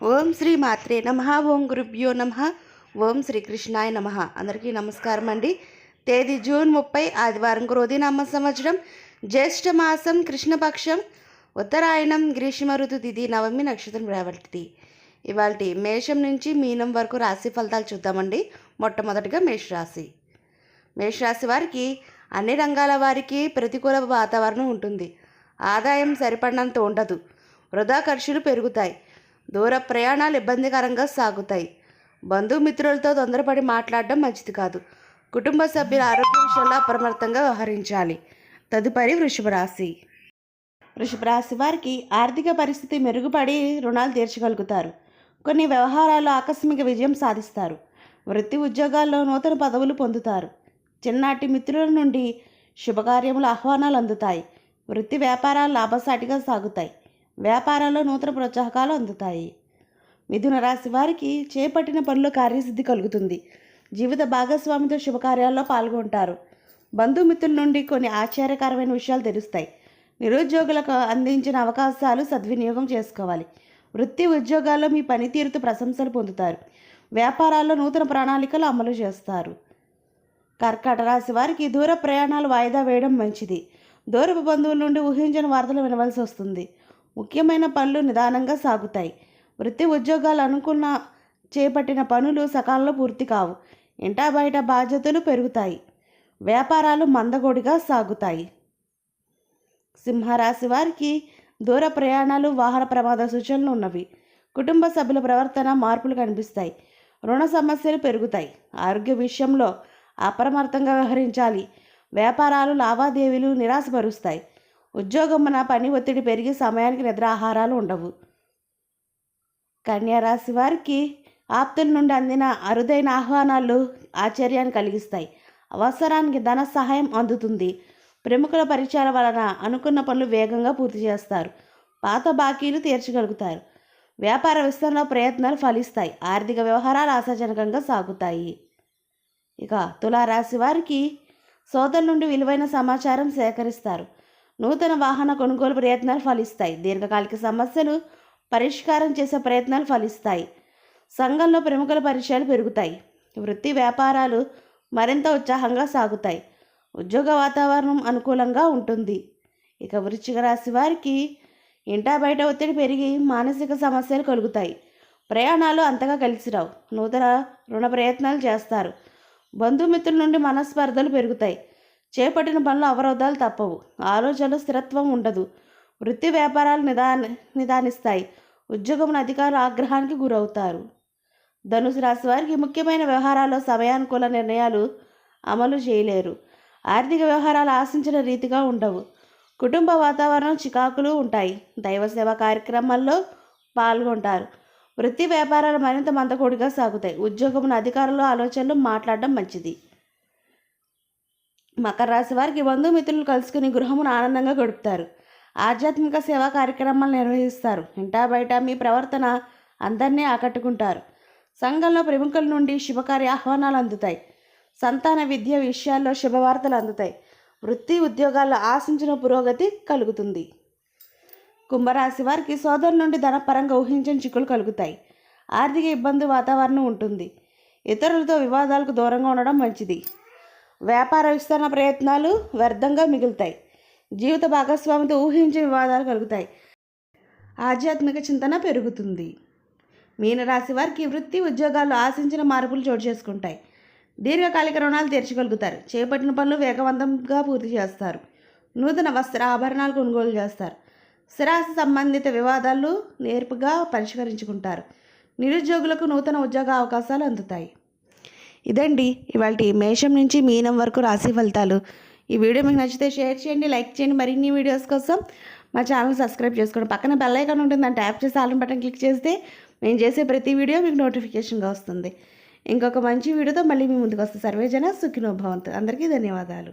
ఓం శ్రీ మాత్రే నమః. ఓం గురుభ్యో నమః. ఓం శ్రీకృష్ణాయ నమః. అందరికీ నమస్కారం అండి. తేదీ జూన్ 30 ఆదివారం, క్రోధినామ సంవత్సరం, జ్యేష్ఠ మాసం, కృష్ణపక్షం, ఉత్తరాయణం, గ్రీష్మ ఋతు తిథి, నవమి నక్షత్రం రేవతి. ఇవాళ మేషం నుంచి మీనం వరకు రాశి ఫలితాలు చూద్దామండి. మొట్టమొదటిగా మేషరాశి. మేషరాశి వారికి అన్ని రంగాల వారికి ప్రతికూల వాతావరణం ఉంటుంది. ఆదాయం సరిపడినంత ఉండదు. వృధా ఖర్చులు పెరుగుతాయి. దూర ప్రయాణాలు ఇబ్బందికరంగా సాగుతాయి. బంధుమిత్రులతో తొందరపడి మాట్లాడడం మంచిది కాదు. కుటుంబ సభ్యుల ఆరోగ్య విషయంలో అప్రమత్తంగా వ్యవహరించాలి. తదుపరి వృషభ రాశి. వృషభ రాశి వారికి ఆర్థిక పరిస్థితి మెరుగుపడి రుణాలు తీర్చగలుగుతారు. కొన్ని వ్యవహారాల్లో ఆకస్మిక విజయం సాధిస్తారు. వృత్తి ఉద్యోగాల్లో నూతన పదవులు పొందుతారు. చిన్ననాటి మిత్రుల నుండి శుభకార్యముల ఆహ్వానాలు అందుతాయి. వృత్తి వ్యాపారాలు లాభసాటిగా సాగుతాయి. వ్యాపారాల్లో నూతన ప్రోత్సాహకాలు అందుతాయి. మిథున రాశి వారికి చేపట్టిన పనులు కార్యసిద్ధి కలుగుతుంది. జీవిత భాగస్వామితో శుభకార్యాల్లో పాల్గొంటారు. బంధుమిత్రుల నుండి కొన్ని ఆశ్చర్యకరమైన విషయాలు తెలుస్తాయి. నిరుద్యోగులకు అందించిన అవకాశాలు సద్వినియోగం చేసుకోవాలి. వృత్తి ఉద్యోగాల్లో మీ పనితీరుతో ప్రశంసలు పొందుతారు. వ్యాపారాల్లో నూతన ప్రణాళికలు అమలు చేస్తారు. కర్కాట రాశి వారికి దూర ప్రయాణాలు వాయిదా వేయడం మంచిది. దూరపు బంధువుల నుండి ఊహించని వార్తలు వినవలసి వస్తుంది. ముఖ్యమైన పనులు నిదానంగా సాగుతాయి. వృత్తి ఉద్యోగాలు అనుకున్న చేపట్టిన పనులు సకాలంలో పూర్తి కావు. ఇంటా బయట బాధ్యతలు పెరుగుతాయి. వ్యాపారాలు మందగోడిగా సాగుతాయి. సింహరాశి వారికి దూర ప్రయాణాలు, వాహన ప్రమాద సూచనలు ఉన్నవి. కుటుంబ సభ్యుల ప్రవర్తన మార్పులు కనిపిస్తాయి. రుణ సమస్యలు పెరుగుతాయి. ఆరోగ్య విషయంలో అప్రమత్తంగా వ్యవహరించాలి. వ్యాపారాలు, లావాదేవీలు నిరాశపరుస్తాయి. ఉద్యోగమున పని ఒత్తిడి పెరిగి సమయానికి నిద్ర ఆహారాలు ఉండవు. కన్యా రాశి వారికి ఆప్తుల నుండి అందిన అరుదైన ఆహ్వానాలు ఆశ్చర్యాన్ని కలిగిస్తాయి. అవసరానికి ధన సహాయం అందుతుంది. ప్రముఖుల పరిచయాల వలన అనుకున్న పనులు వేగంగా పూర్తి చేస్తారు. పాత బాకీలు తీర్చగలుగుతారు. వ్యాపార విస్తరణలో ప్రయత్నాలు ఫలిస్తాయి. ఆర్థిక వ్యవహారాలు ఆశాజనకంగా సాగుతాయి. ఇక తులారాశి వారికి సోదరుల నుండి విలువైన సమాచారం సేకరిస్తారు. నూతన వాహన కొనుగోలు ప్రయత్నాలు ఫలిస్తాయి. దీర్ఘకాలిక సమస్యలు పరిష్కారం చేసే ప్రయత్నాలు ఫలిస్తాయి. సంఘంలో ప్రముఖుల పరిచయాలు పెరుగుతాయి. వృత్తి వ్యాపారాలు మరింత ఉత్సాహంగా సాగుతాయి. ఉద్యోగ వాతావరణం అనుకూలంగా ఉంటుంది. ఇక వృశ్చిక రాశి వారికి ఇంటా బయట ఒత్తిడి పెరిగి మానసిక సమస్యలు కలుగుతాయి. ప్రయాణాలు అంతగా కలిసిరావు. నూతన రుణ ప్రయత్నాలు చేస్తారు. బంధుమిత్రుల నుండి మనస్పర్ధలు పెరుగుతాయి. చేపట్టిన పనులు అవరోధాలు తప్పవు. ఆలోచనలు స్థిరత్వం ఉండదు. వృత్తి వ్యాపారాలు నిదానిస్తాయి. ఉద్యోగమున అధికారుల ఆగ్రహానికి గురవుతారు. ధనుసు రాశి వారికి ముఖ్యమైన వ్యవహారాల్లో సమయానుకూల నిర్ణయాలు అమలు చేయలేరు. ఆర్థిక వ్యవహారాలు ఆశించిన రీతిగా ఉండవు. కుటుంబ వాతావరణం చికాకులు ఉంటాయి. దైవ సేవా కార్యక్రమాల్లో పాల్గొంటారు. వృత్తి వ్యాపారాలు మరింత మందకొడిగా సాగుతాయి. ఉద్యోగమున అధికారుల ఆలోచనలు మాట్లాడడం మంచిది. మకర రాశి వారికి బంధుమిత్రులు కలుసుకుని గృహమును ఆనందంగా గడుపుతారు. ఆధ్యాత్మిక సేవా కార్యక్రమాలు నిర్వహిస్తారు. ఇంటా బయట మీ ప్రవర్తన అందరినీ ఆకట్టుకుంటారు. సంఘంలో ప్రముఖుల నుండి శుభకార్య ఆహ్వానాలు అందుతాయి. సంతాన విద్య విషయాల్లో శుభవార్తలు అందుతాయి. వృత్తి ఉద్యోగాల్లో ఆశించిన పురోగతి కలుగుతుంది. కుంభరాశి వారికి సోదరుల నుండి ధనపరంగా ఊహించని చిక్కులు కలుగుతాయి. ఆర్థిక ఇబ్బంది వాతావరణం ఉంటుంది. ఇతరులతో వివాదాలకు దూరంగా ఉండడం మంచిది. వ్యాపార విస్తరణ ప్రయత్నాలు వ్యర్థంగా మిగులుతాయి. జీవిత భాగస్వామితో ఊహించే వివాదాలు కలుగుతాయి. ఆధ్యాత్మిక చింతన పెరుగుతుంది. మీనరాశి వారికి వృత్తి ఉద్యోగాల్లో ఆశించిన మార్పులు చోటు చేసుకుంటాయి. దీర్ఘకాలిక రుణాలు తీర్చగలుగుతారు. చేపట్టిన పనులు వేగవంతంగా పూర్తి చేస్తారు. నూతన వస్త్ర ఆభరణాలు కొనుగోలు చేస్తారు. స్థిరాస్తి సంబంధిత వివాదాలు నేర్పుగా పరిష్కరించుకుంటారు. నిరుద్యోగులకు నూతన ఉద్యోగ అవకాశాలు అందుతాయి. ఇదండి ఇవాళ మేషం నుంచి మీనం వరకు రాశి ఫలితాలు. ఈ వీడియో మీకు నచ్చితే షేర్ చేయండి, లైక్ చేయండి. మరిన్ని వీడియోస్ కోసం మా ఛానల్ సబ్స్క్రైబ్ చేసుకోండి. పక్కన బెల్ ఐకాన్ ఉంటుంది, దాన్ని ట్యాప్ చేసి ఆల్ బటన్ క్లిక్ చేస్తే మేము చేసే ప్రతి వీడియో మీకు నోటిఫికేషన్గా వస్తుంది. ఇంకొక మంచి వీడియోతో మళ్ళీ మీ ముందుకు వస్తే. సర్వేజన సుఖినో భవంతు. అందరికీ ధన్యవాదాలు.